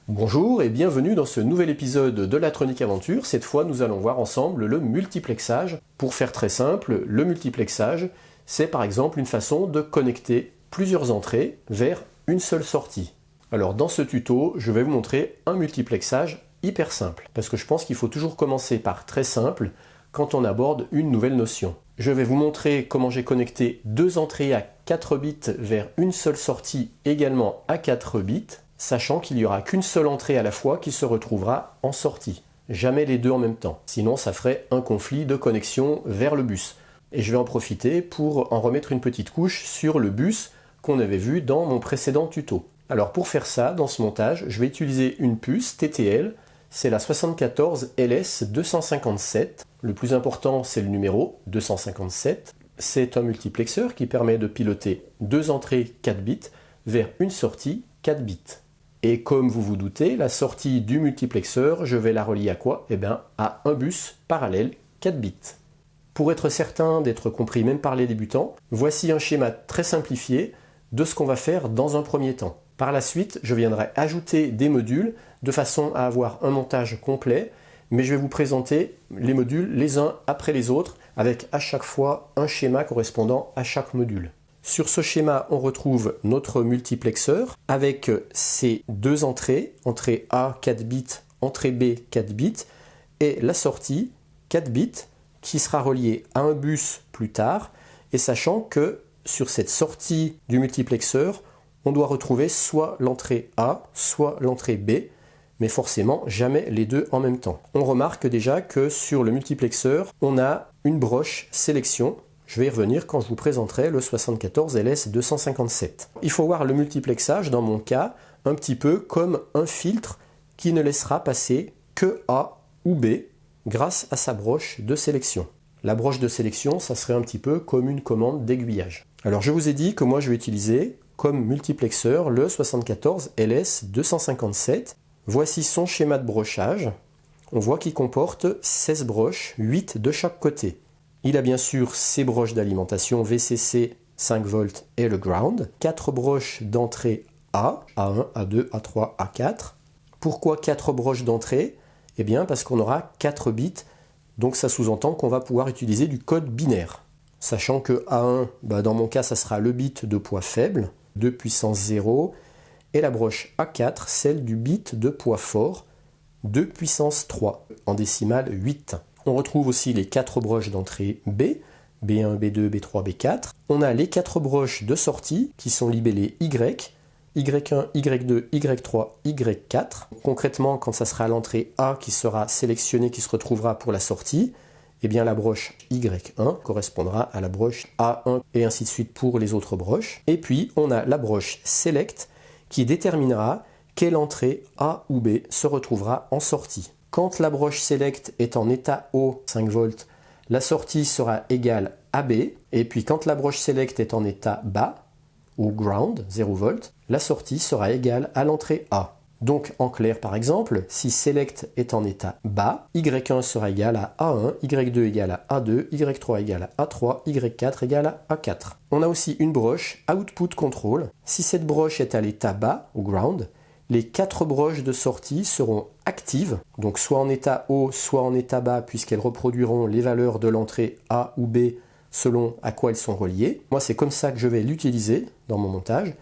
Bonjour et bienvenue dans ce nouvel épisode de la Tronic Aventure. Cette fois, nous allons voir ensemble le multiplexage. Pour faire très simple, le multiplexage, c'est par exemple une façon de connecter plusieurs entrées vers une seule sortie. Alors dans ce tuto, je vais vous montrer un multiplexage hyper simple, parce que je pense qu'il faut toujours commencer par très simple quand on aborde une nouvelle notion. Je vais vous montrer comment j'ai connecté deux entrées à 4 bits vers une seule sortie également à 4 bits, sachant qu'il n'y aura qu'une seule entrée à la fois qui se retrouvera en sortie. Jamais les deux en même temps, sinon ça ferait un conflit de connexion vers le bus. Et je vais en profiter pour en remettre une petite couche sur le bus qu'on avait vu dans mon précédent tuto. Alors pour faire ça, dans ce montage, je vais utiliser une puce TTL, c'est la 74LS257. Le plus important, c'est le numéro 257. C'est un multiplexeur qui permet de piloter deux entrées 4 bits vers une sortie 4 bits. Et comme vous vous doutez, la sortie du multiplexeur, je vais la relier à quoi? Eh bien, à un bus parallèle 4 bits. Pour être certain d'être compris même par les débutants, voici un schéma très simplifié de ce qu'on va faire dans un premier temps. Par la suite, je viendrai ajouter des modules de façon à avoir un montage complet, mais je vais vous présenter les modules les uns après les autres avec à chaque fois un schéma correspondant à chaque module. Sur ce schéma, on retrouve notre multiplexeur avec ses deux entrées, entrée A 4 bits, entrée B 4 bits, et la sortie 4 bits qui sera reliée à un bus plus tard, et sachant que sur cette sortie du multiplexeur, on doit retrouver soit l'entrée A, soit l'entrée B, mais forcément jamais les deux en même temps. On remarque déjà que sur le multiplexeur, on a une broche sélection. Je vais y revenir quand je vous présenterai le 74LS257. Il faut voir le multiplexage, dans mon cas, un petit peu comme un filtre qui ne laissera passer que A ou B grâce à sa broche de sélection. La broche de sélection, ça serait un petit peu comme une commande d'aiguillage. Alors je vous ai dit que moi je vais utiliser comme multiplexeur le 74LS257. Voici son schéma de brochage. On voit qu'il comporte 16 broches, 8 de chaque côté. Il a bien sûr ses broches d'alimentation VCC 5V et le ground, 4 broches d'entrée A, A1, A2, A3, A4. Pourquoi 4 broches d'entrée? Eh bien parce qu'on aura 4 bits, donc ça sous-entend qu'on va pouvoir utiliser du code binaire. Sachant que A1, dans mon cas, ça sera le bit de poids faible, 2 puissance 0, et la broche A4, celle du bit de poids fort, 2 puissance 3, en décimale 8. On retrouve aussi les 4 broches d'entrée B, B1, B2, B3, B4. On a les 4 broches de sortie qui sont libellées Y, Y1, Y2, Y3, Y4. Concrètement, quand ça sera à l'entrée A qui sera sélectionnée, qui se retrouvera pour la sortie, eh bien la broche Y1 correspondra à la broche A1 et ainsi de suite pour les autres broches. Et puis on a la broche Select qui déterminera quelle entrée A ou B se retrouvera en sortie. Quand la broche Select est en état haut 5V, la sortie sera égale à B, et puis quand la broche Select est en état bas, ou ground, 0V, la sortie sera égale à l'entrée A. Donc en clair par exemple, si Select est en état bas, Y1 sera égal à A1, Y2 égal à A2, Y3 égal à A3, Y4 égal à A4. On a aussi une broche Output Control. Si cette broche est à l'état bas, ou ground, les 4 broches de sortie seront actives, donc soit en état haut, soit en état bas, puisqu'elles reproduiront les valeurs de l'entrée A ou B selon à quoi elles sont reliées. Moi, c'est comme ça que je vais l'utiliser dans mon montage.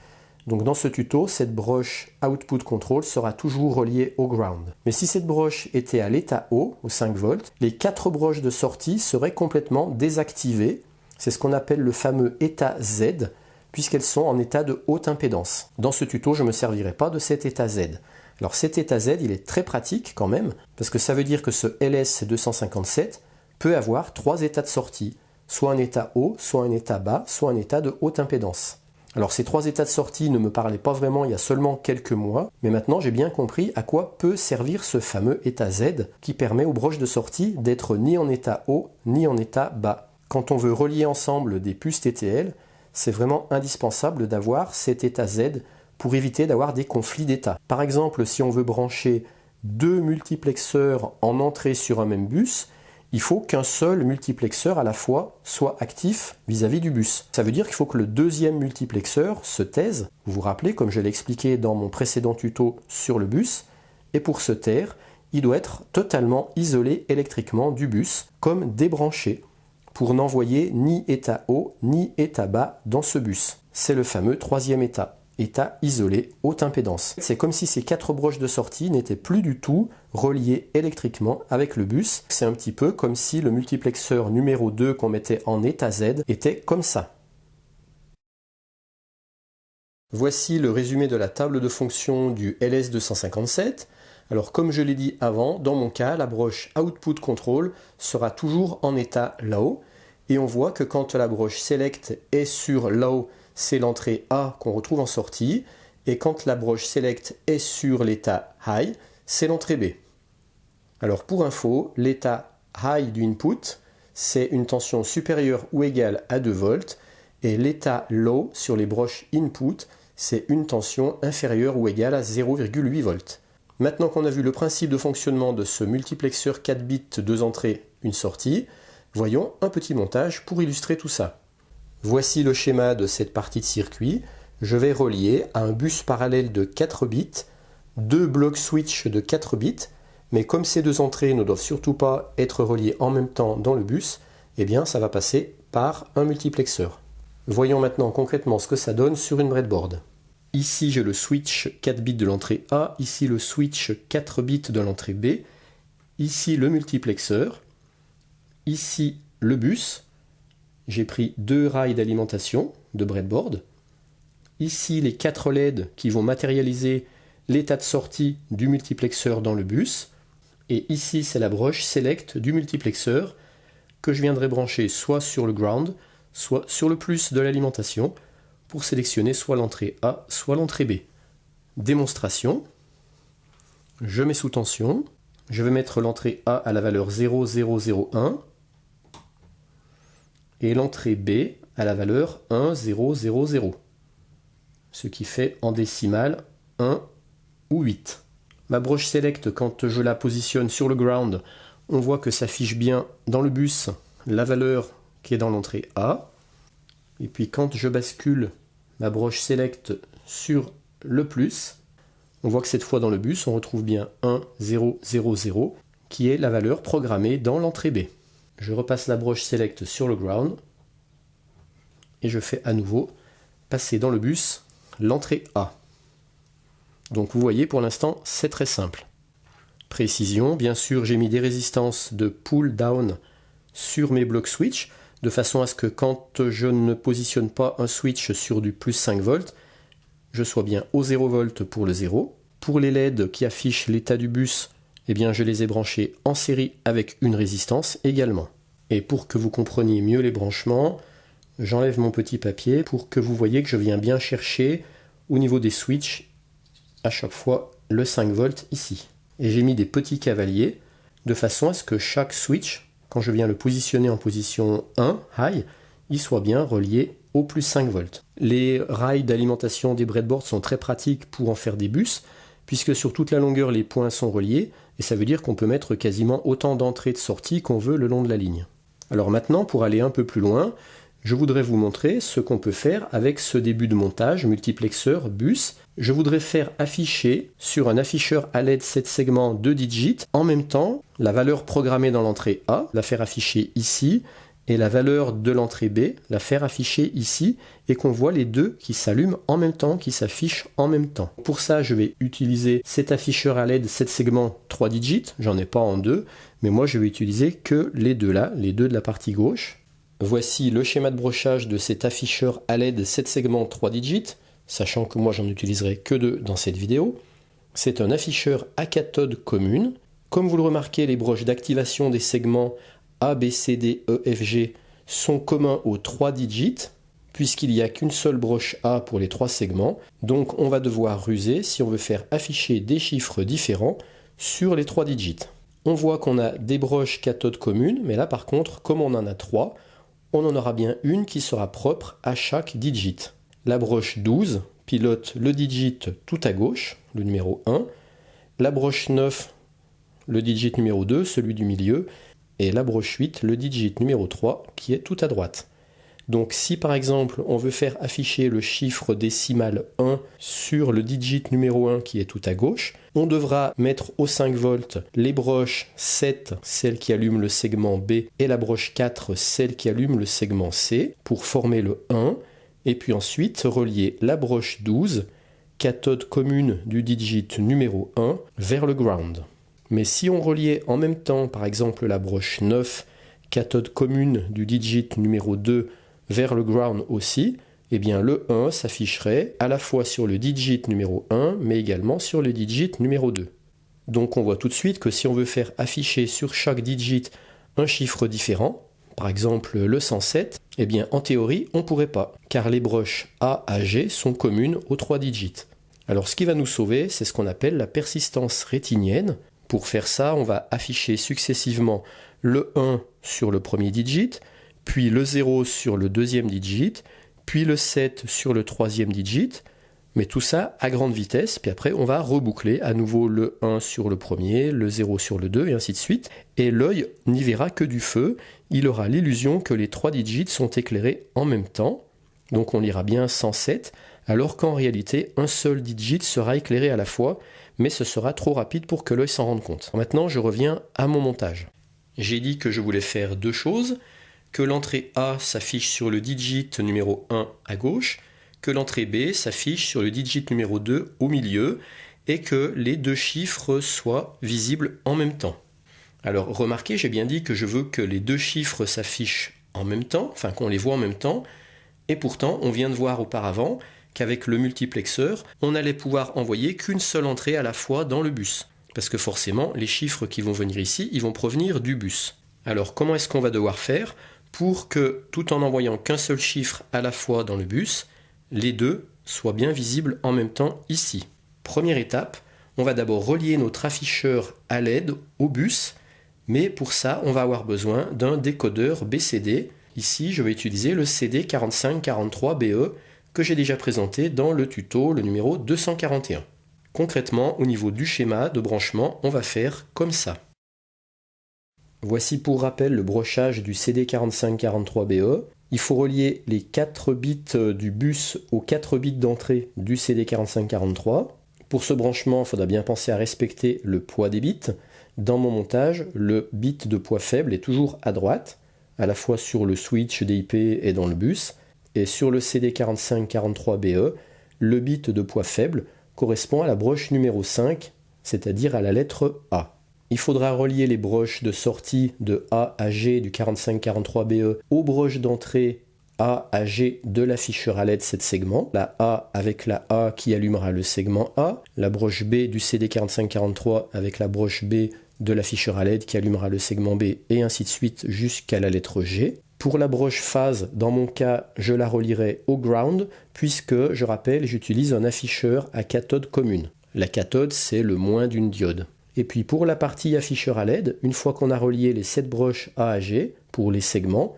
Donc dans ce tuto, cette broche Output Control sera toujours reliée au ground. Mais si cette broche était à l'état haut, au 5V, les 4 broches de sortie seraient complètement désactivées. C'est ce qu'on appelle le fameux état Z, puisqu'elles sont en état de haute impédance. Dans ce tuto, je ne me servirai pas de cet état Z. Alors cet état Z, il est très pratique quand même, parce que ça veut dire que ce LS257 peut avoir 3 états de sortie, soit un état haut, soit un état bas, soit un état de haute impédance. Alors ces 3 états de sortie ne me parlaient pas vraiment il y a seulement quelques mois, mais maintenant j'ai bien compris à quoi peut servir ce fameux état Z qui permet aux broches de sortie d'être ni en état haut, ni en état bas. Quand on veut relier ensemble des puces TTL, c'est vraiment indispensable d'avoir cet état Z pour éviter d'avoir des conflits d'état. Par exemple, si on veut brancher 2 multiplexeurs en entrée sur un même bus, il faut qu'un seul multiplexeur à la fois soit actif vis-à-vis du bus. Ça veut dire qu'il faut que le deuxième multiplexeur se taise. Vous vous rappelez, comme je l'ai expliqué dans mon précédent tuto sur le bus, Et pour se taire, il doit être totalement isolé électriquement du bus, comme débranché, pour n'envoyer ni état haut ni état bas dans ce bus. C'est le fameux troisième état isolé, haute impédance. C'est comme si ces 4 broches de sortie n'étaient plus du tout reliées électriquement avec le bus. C'est un petit peu comme si le multiplexeur numéro 2 qu'on mettait en état Z était comme ça. Voici le résumé de la table de fonction du LS257. Alors comme je l'ai dit avant, dans mon cas, la broche Output Control sera toujours en état Low. Et on voit que quand la broche Select est sur Low, c'est l'entrée A qu'on retrouve en sortie. Et quand la broche Select est sur l'état High, c'est l'entrée B. Alors pour info, l'état High du input, c'est une tension supérieure ou égale à 2 volts. Et l'état Low sur les broches Input, c'est une tension inférieure ou égale à 0,8 volts. Maintenant qu'on a vu le principe de fonctionnement de ce multiplexeur 4 bits 2 entrées, une sortie, voyons un petit montage pour illustrer tout ça. Voici le schéma de cette partie de circuit. Je vais relier à un bus parallèle de 4 bits, 2 blocs switch de 4 bits, mais comme ces 2 entrées ne doivent surtout pas être reliées en même temps dans le bus, eh bien ça va passer par un multiplexeur. Voyons maintenant concrètement ce que ça donne sur une breadboard. Ici j'ai le switch 4 bits de l'entrée A, ici le switch 4 bits de l'entrée B, ici le multiplexeur, ici le bus, j'ai pris 2 rails d'alimentation de breadboard, ici les 4 LED qui vont matérialiser l'état de sortie du multiplexeur dans le bus, et ici c'est la broche Select du multiplexeur que je viendrai brancher soit sur le ground, soit sur le plus de l'alimentation, pour sélectionner soit l'entrée A, soit l'entrée B. Démonstration. Je mets sous tension. Je vais mettre l'entrée A à la valeur 0001 et l'entrée B à la valeur 1000, ce qui fait en décimale 1 ou 8. Ma broche Select, quand je la positionne sur le ground, on voit que ça affiche bien dans le bus la valeur qui est dans l'entrée A. Et puis quand je bascule ma broche Select sur le plus, on voit que cette fois dans le bus, on retrouve bien 1000, qui est la valeur programmée dans l'entrée B. Je repasse la broche Select sur le ground, et je fais à nouveau passer dans le bus l'entrée A. Donc vous voyez, pour l'instant, c'est très simple. Précision, bien sûr, j'ai mis des résistances de pull down sur mes blocs switch, de façon à ce que quand je ne positionne pas un switch sur du plus 5 volts, je sois bien au 0 volts pour le 0. Pour les LED qui affichent l'état du bus, eh bien je les ai branchés en série avec une résistance également. Et pour que vous compreniez mieux les branchements, j'enlève mon petit papier pour que vous voyez que je viens bien chercher au niveau des switches à chaque fois le 5 volts ici. Et j'ai mis des petits cavaliers de façon à ce que chaque switch, quand je viens le positionner en position 1, high, il soit bien relié au plus 5 volts. Les rails d'alimentation des breadboards sont très pratiques pour en faire des bus, puisque sur toute la longueur les points sont reliés, et ça veut dire qu'on peut mettre quasiment autant d'entrées et de sorties qu'on veut le long de la ligne. Alors maintenant, pour aller un peu plus loin, je voudrais vous montrer ce qu'on peut faire avec ce début de montage multiplexeur bus. Je voudrais faire afficher sur un afficheur à LED 7 segments 2 digits en même temps la valeur programmée dans l'entrée A, la faire afficher ici, et la valeur de l'entrée B, la faire afficher ici, et qu'on voit les deux qui s'allument en même temps, qui s'affichent en même temps. Pour ça, je vais utiliser cet afficheur à LED 7 segments 3 digits, j'en ai pas en deux, mais moi je vais utiliser que les deux là, les deux de la partie gauche. Voici le schéma de brochage de cet afficheur à LED 7 segments 3 digits, sachant que moi j'en utiliserai que 2 dans cette vidéo. C'est un afficheur à cathode commune. Comme vous le remarquez, les broches d'activation des segments A, B, C, D, E, F, G sont communs aux 3 digits, puisqu'il n'y a qu'une seule broche A pour les 3 segments. Donc on va devoir ruser si on veut faire afficher des chiffres différents sur les 3 digits. On voit qu'on a des broches cathode communes, mais là par contre, comme on en a 3, on en aura bien une qui sera propre à chaque digit. La broche 12 pilote le digit tout à gauche, le numéro 1. La broche 9, le digit numéro 2, celui du milieu. Et la broche 8, le digit numéro 3, qui est tout à droite. Donc si par exemple on veut faire afficher le chiffre décimal 1 sur le digit numéro 1 qui est tout à gauche, on devra mettre au 5 volts les broches 7, celle qui allume le segment B, et la broche 4, celle qui allume le segment C, pour former le 1, et puis ensuite relier la broche 12, cathode commune du digit numéro 1, vers le ground. Mais si on reliait en même temps par exemple la broche 9, cathode commune du digit numéro 2, vers le ground aussi, eh bien le 1 s'afficherait à la fois sur le digit numéro 1, mais également sur le digit numéro 2. Donc on voit tout de suite que si on veut faire afficher sur chaque digit un chiffre différent, par exemple le 107, eh bien en théorie on ne pourrait pas, car les broches A à G sont communes aux 3 digits. Alors ce qui va nous sauver, c'est ce qu'on appelle la persistance rétinienne. Pour faire ça, on va afficher successivement le 1 sur le premier digit, puis le 0 sur le deuxième digit, puis le 7 sur le troisième digit, mais tout ça à grande vitesse, puis après on va reboucler à nouveau le 1 sur le premier, le 0 sur le 2, et ainsi de suite, et l'œil n'y verra que du feu, il aura l'illusion que les 3 digits sont éclairés en même temps, donc on lira bien 107, alors qu'en réalité un seul digit sera éclairé à la fois, mais ce sera trop rapide pour que l'œil s'en rende compte. Maintenant je reviens à mon montage. J'ai dit que je voulais faire deux choses, que l'entrée A s'affiche sur le digit numéro 1 à gauche, que l'entrée B s'affiche sur le digit numéro 2 au milieu, et que les deux chiffres soient visibles en même temps. Alors remarquez, j'ai bien dit que je veux que les deux chiffres s'affichent en même temps, enfin qu'on les voit en même temps, et pourtant on vient de voir auparavant qu'avec le multiplexeur, on n'allait pouvoir envoyer qu'une seule entrée à la fois dans le bus. Parce que forcément, les chiffres qui vont venir ici, ils vont provenir du bus. Alors comment est-ce qu'on va devoir faire pour que, tout en envoyant qu'un seul chiffre à la fois dans le bus, les deux soient bien visibles en même temps ici? Première étape, on va d'abord relier notre afficheur à LED au bus, mais pour ça, on va avoir besoin d'un décodeur BCD. Ici, je vais utiliser le CD4543BE que j'ai déjà présenté dans le tuto, le numéro 241. Concrètement, au niveau du schéma de branchement, on va faire comme ça. Voici pour rappel le brochage du CD4543BE. Il faut relier les 4 bits du bus aux 4 bits d'entrée du CD4543. Pour ce branchement, il faudra bien penser à respecter le poids des bits. Dans mon montage, le bit de poids faible est toujours à droite, à la fois sur le switch DIP et dans le bus. Et sur le CD4543BE, le bit de poids faible correspond à la broche numéro 5, c'est-à-dire à la lettre A. Il faudra relier les broches de sortie de A à G du 4543BE aux broches d'entrée A à G de l'afficheur à LED 7 segments. La A avec la A qui allumera le segment A, la broche B du CD4543 avec la broche B de l'afficheur à LED qui allumera le segment B, et ainsi de suite jusqu'à la lettre G. Pour la broche phase, dans mon cas, je la relierai au ground, puisque, je rappelle, j'utilise un afficheur à cathode commune. La cathode, c'est le moins d'une diode. Et puis pour la partie afficheur à LED, une fois qu'on a relié les 7 broches A à G pour les segments,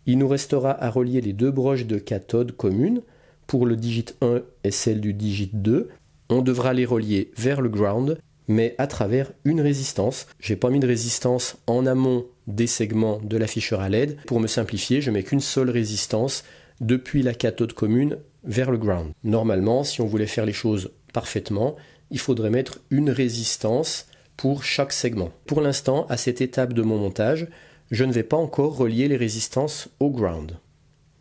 il nous restera à relier les 2 broches de cathode commune pour le digit 1 et celle du digit 2. On devra les relier vers le ground, mais à travers une résistance. J'ai pas mis de résistance en amont des segments de l'afficheur à LED. Pour me simplifier, je mets qu'une seule résistance depuis la cathode commune vers le ground. Normalement, si on voulait faire les choses parfaitement, il faudrait mettre une résistance pour chaque segment. Pour l'instant, à cette étape de mon montage, je ne vais pas encore relier les résistances au ground.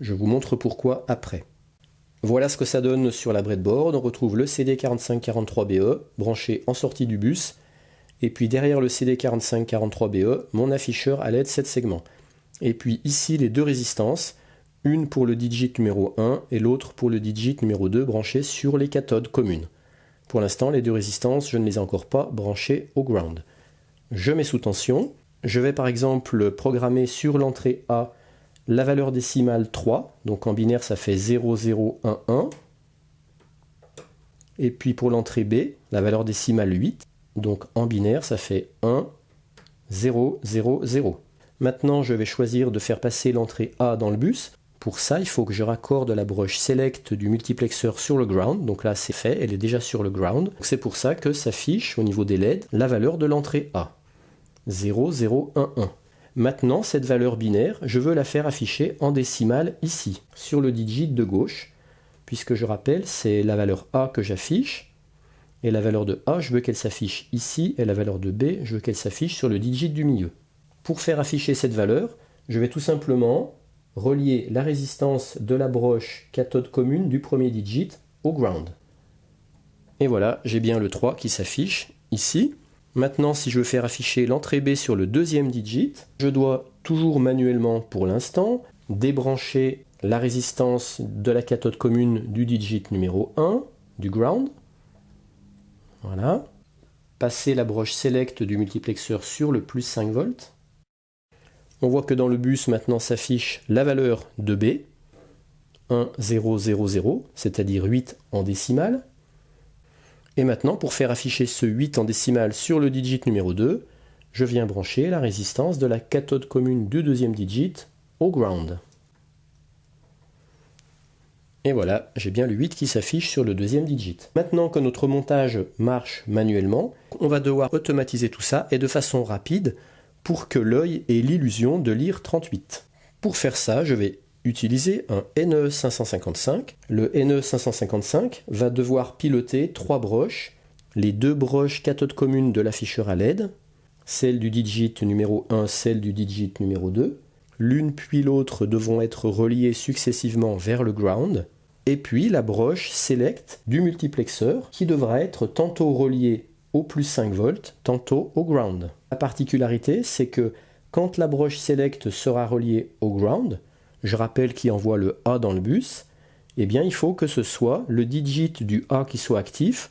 Je vous montre pourquoi après. Voilà ce que ça donne sur la breadboard. On retrouve le CD4543BE branché en sortie du bus, et puis derrière le CD4543BE, mon afficheur à LED 7 segments. Et puis ici les deux résistances, une pour le digit numéro 1 et l'autre pour le digit numéro 2 branchées sur les cathodes communes. Pour l'instant, les deux résistances, je ne les ai encore pas branchées au ground. Je mets sous tension. Je vais par exemple programmer sur l'entrée A la valeur décimale 3. Donc en binaire, ça fait 0011. Et puis pour l'entrée B, la valeur décimale 8. Donc en binaire, ça fait 1, 0, 0, 0. Maintenant, je vais choisir de faire passer l'entrée A dans le bus. Pour ça, il faut que je raccorde la broche Select du multiplexeur sur le ground. Donc là, c'est fait, elle est déjà sur le ground. C'est pour ça que s'affiche au niveau des LED la valeur de l'entrée A. 0, 0, 1, 1. Maintenant, cette valeur binaire, je veux la faire afficher en décimale ici, sur le digit de gauche, puisque je rappelle, c'est la valeur A que j'affiche, et la valeur de A, je veux qu'elle s'affiche ici, et la valeur de B, je veux qu'elle s'affiche sur le digit du milieu. Pour faire afficher cette valeur, je vais tout simplement relier la résistance de la broche cathode commune du premier digit au ground. Et voilà, j'ai bien le 3 qui s'affiche ici. Maintenant, si je veux faire afficher l'entrée B sur le deuxième digit, je dois toujours manuellement pour l'instant débrancher la résistance de la cathode commune du digit numéro 1, du ground. Voilà. Passer la broche select du multiplexeur sur le plus 5 volts. On voit que dans le bus maintenant s'affiche la valeur de B, 1, 0, 0, 0, c'est-à-dire 8 en décimale. Et maintenant, pour faire afficher ce 8 en décimale sur le digit numéro 2, je viens brancher la résistance de la cathode commune du deuxième digit au ground. Et voilà, j'ai bien le 8 qui s'affiche sur le deuxième digit. Maintenant que notre montage marche manuellement, on va devoir automatiser tout ça et de façon rapide pour que l'œil ait l'illusion de lire 38. Pour faire ça, je vais utiliser un NE555. Le NE555 va devoir piloter 3 broches, les 2 broches cathode commune de l'afficheur à LED, celle du digit numéro 1, celle du digit numéro 2. L'une puis l'autre devront être reliées successivement vers le ground, et puis la broche select du multiplexeur qui devra être tantôt reliée au plus 5 volts, tantôt au ground. La particularité, c'est que quand la broche select sera reliée au ground, je rappelle qu'il envoie le A dans le bus, eh bien il faut que ce soit le digit du A qui soit actif,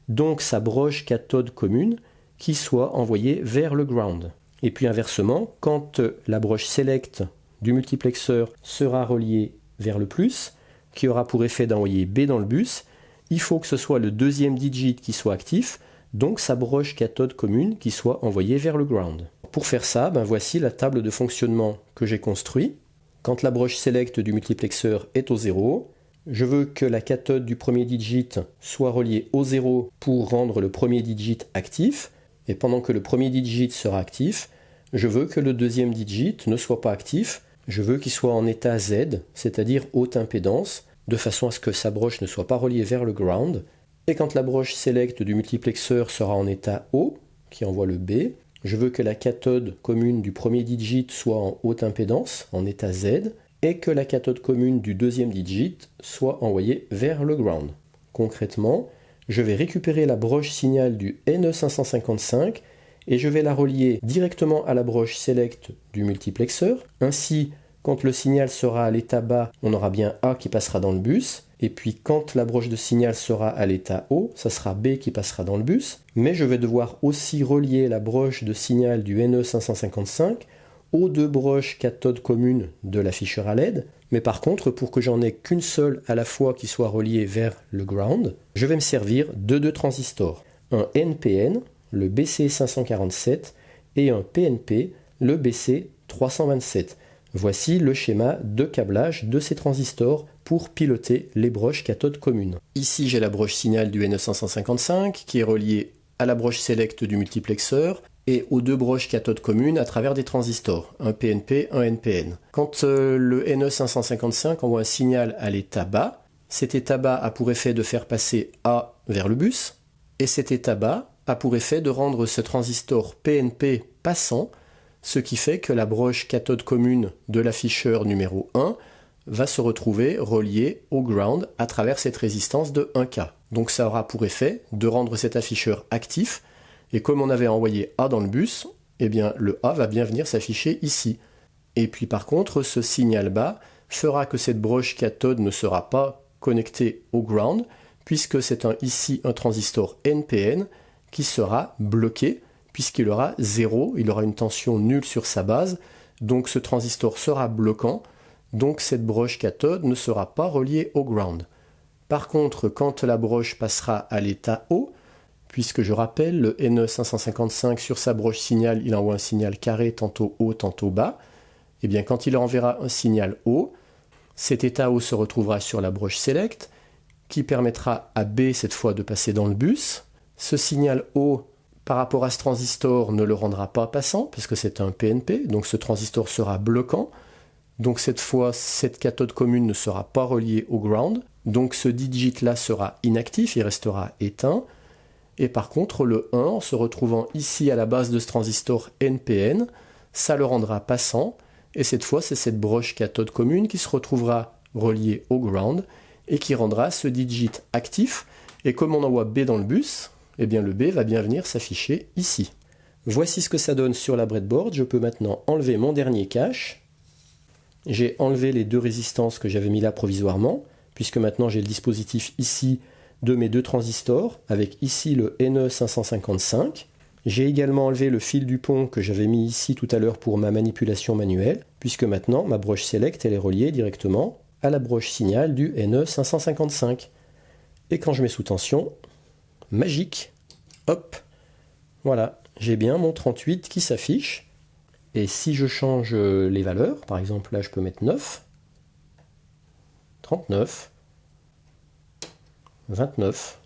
donc sa broche cathode commune, qui soit envoyée vers le ground. Et puis inversement, quand la broche select du multiplexeur sera reliée vers le plus, qui aura pour effet d'envoyer B dans le bus, il faut que ce soit le deuxième digit qui soit actif, donc sa broche cathode commune qui soit envoyée vers le ground. Pour faire ça, voici la table de fonctionnement que j'ai construite. Quand la broche select du multiplexeur est au 0, je veux que la cathode du premier digit soit reliée au 0 pour rendre le premier digit actif, et pendant que le premier digit sera actif, je veux que le deuxième digit ne soit pas actif, je veux qu'il soit en état Z, c'est-à-dire haute impédance, de façon à ce que sa broche ne soit pas reliée vers le ground. Et quand la broche select du multiplexeur sera en état O, qui envoie le B, je veux que la cathode commune du premier digit soit en haute impédance, en état Z, et que la cathode commune du deuxième digit soit envoyée vers le ground. Concrètement, je vais récupérer la broche signal du NE555 et je vais la relier directement à la broche select du multiplexeur. Ainsi, quand le signal sera à l'état bas, on aura bien A qui passera dans le bus. Et puis quand la broche de signal sera à l'état haut, ça sera B qui passera dans le bus. Mais je vais devoir aussi relier la broche de signal du NE555 aux 2 broches cathode communes de l'afficheur à LED. Mais par contre, pour que j'en ai qu'une seule à la fois qui soit reliée vers le ground, je vais me servir de 2 transistors. Un NPN, le BC547, et un PNP, le BC327. Voici le schéma de câblage de ces transistors pour piloter les broches cathode communes. Ici, j'ai la broche signal du NE555 qui est reliée à la broche select du multiplexeur et aux 2 broches cathode communes à travers des transistors, un PNP, un NPN. Quand le NE555 envoie un signal à l'état bas, cet état bas a pour effet de faire passer A vers le bus, et cet état bas a pour effet de rendre ce transistor PNP passant, ce qui fait que la broche cathode commune de l'afficheur numéro 1 va se retrouver reliée au ground à travers cette résistance de 1K. Donc ça aura pour effet de rendre cet afficheur actif, et comme on avait envoyé A dans le bus, eh bien le A va bien venir s'afficher ici. Et puis par contre, ce signal bas fera que cette broche cathode ne sera pas connectée au ground, puisque c'est ici un transistor NPN qui sera bloqué, puisqu'il aura 0, il aura une tension nulle sur sa base, donc ce transistor sera bloquant, donc cette broche cathode ne sera pas reliée au ground. Par contre, quand la broche passera à l'état haut, puisque je rappelle, le NE555 sur sa broche signal, il envoie un signal carré tantôt haut, tantôt bas, et bien quand il enverra un signal haut, cet état haut se retrouvera sur la broche select, qui permettra à B cette fois de passer dans le bus. Ce signal haut par rapport à ce transistor ne le rendra pas passant, parce que c'est un PNP, donc ce transistor sera bloquant. Donc cette fois, cette cathode commune ne sera pas reliée au ground. Donc ce digit-là sera inactif, il restera éteint. Et par contre, le 1, en se retrouvant ici à la base de ce transistor NPN, ça le rendra passant. Et cette fois, c'est cette broche cathode commune qui se retrouvera reliée au ground et qui rendra ce digit actif. Et comme on envoie B dans le bus, eh bien le B va bien venir s'afficher ici. Voici ce que ça donne sur la breadboard. Je peux maintenant enlever mon dernier cache. J'ai enlevé les deux résistances que j'avais mis là provisoirement, puisque maintenant j'ai le dispositif ici de mes deux transistors, avec ici le NE555. J'ai également enlevé le fil du pont que j'avais mis ici tout à l'heure pour ma manipulation manuelle, puisque maintenant ma broche Select elle est reliée directement à la broche signal du NE555. Et quand je mets sous tension, magique, hop, voilà, j'ai bien mon 38 qui s'affiche. Et si je change les valeurs, par exemple là je peux mettre 9, 39, 29,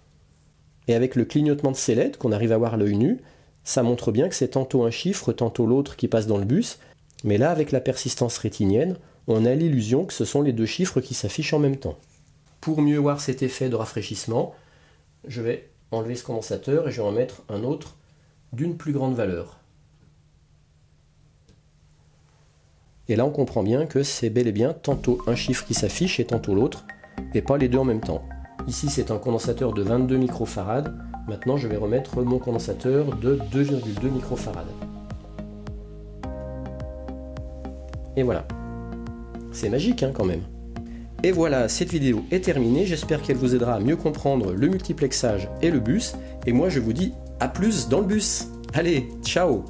et avec le clignotement de ces LED qu'on arrive à voir à l'œil nu, ça montre bien que c'est tantôt un chiffre, tantôt l'autre qui passe dans le bus, mais là avec la persistance rétinienne, on a l'illusion que ce sont les deux chiffres qui s'affichent en même temps. Pour mieux voir cet effet de rafraîchissement, je vais enlever ce condensateur et je vais en mettre un autre d'une plus grande valeur. Et là on comprend bien que c'est bel et bien tantôt un chiffre qui s'affiche et tantôt l'autre, et pas les deux en même temps. Ici c'est un condensateur de 22 microfarad, maintenant je vais remettre mon condensateur de 2,2 microfarad. Et voilà. C'est magique hein, quand même. Et voilà, cette vidéo est terminée, j'espère qu'elle vous aidera à mieux comprendre le multiplexage et le bus, et moi je vous dis à plus dans le bus. Allez, ciao!